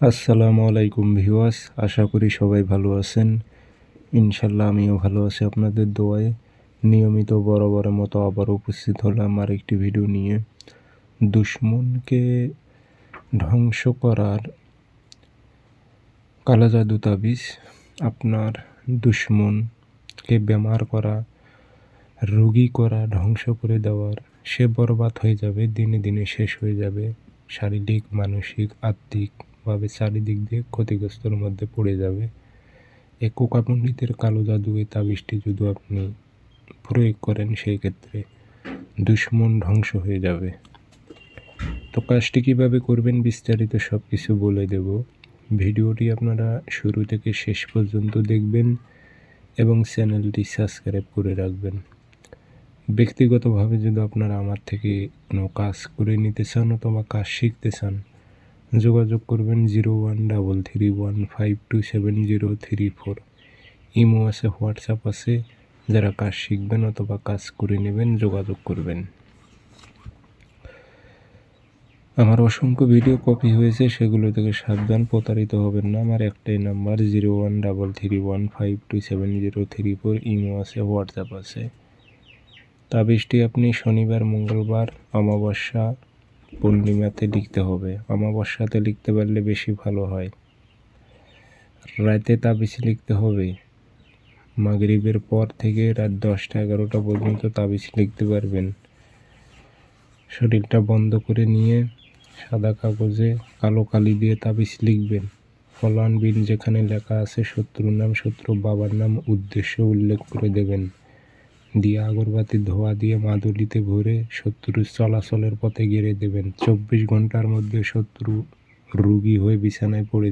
আসসালামু আলাইকুম ভিউয়ার্স, আশা করি সবাই ভালো আছেন। ইনশাল্লাহ আমিও ভালো আছি আপনাদের দোয়ায়। নিয়মিত বরাবরের মতো আবার উপস্থিত হলাম আরেকটি ভিডিও নিয়ে। দুশ্মনকে ধ্বংস করার কালা জাদু তাবিজ। আপনার দুশ্মনকে বেমার করা, রোগী করা, ধ্বংস করে দেওয়ার, সে বরবাদ হয়ে যাবে, দিনে দিনে শেষ হয়ে যাবে, শারীরিক, মানসিক, আত্মিকভাবে চারিদিক দিয়ে ক্ষতিগ্রস্তর মধ্যে পড়ে যাবে। এই কোকা পণ্ডিতের কালো জাদু এই তাবিজটি যদি আপনি প্রয়োগ করেন, সেই ক্ষেত্রে দুশ্মন ধ্বংস হয়ে যাবে। তো কাজটি কীভাবে করবেন বিস্তারিত সব কিছু বলে দেব। ভিডিওটি আপনারা শুরু থেকে শেষ পর্যন্ত দেখবেন এবং চ্যানেলটি সাবস্ক্রাইব করে রাখবেন। ব্যক্তিগতভাবে যদি আপনারা আমার থেকে কোনো কাজ করে নিতে চান অথবা কাজ শিখতে চান, যোগাযোগ করবেন 013315270034। ইমো আছে, হোয়াটসঅ্যাপ আছে। যারা কাজ শিখবেন অথবা কাজ করে নেবেন যোগাযোগ করবেন। আমার অসংখ্য ভিডিও কপি হয়েছে, সেগুলো থেকে সাবধান, প্রতারিত হবেন না। আমার একটাই নাম্বার 013315270034। ইমো আছে, হোয়াটসঅ্যাপ আছে। তাবিজটি আপনি শনিবার, মঙ্গলবার, অমাবস্যা, পূর্ণিমাতে লিখতে হবে। অমাবস্যাতে লিখতে পারলে বেশি ভালো হয়। রাতে তাবিজ লিখতে হবে। মাগরিবের পর থেকে রাত 10টা-11টা পর্যন্ত তাবিজ লিখতে পারবেন। শরীরটা বন্ধ করে নিয়ে সাদা কাগজে কালো কালি দিয়ে তাবিজ লিখবেন। ফলান বিন যেখানে লেখা আছে শত্রুর নাম, শত্রু বাবার নাম, উদ্দেশ্য উল্লেখ করে দেবেন। দিয়ে আগরবাতি ধোয়া দিয়ে মাদুলিতে ভরে শত্রুর চলাচলের পথে গেড়ে দেবেন। 24 ঘন্টার মধ্যে শত্রু রোগী হয়ে বিছানায় পড়ে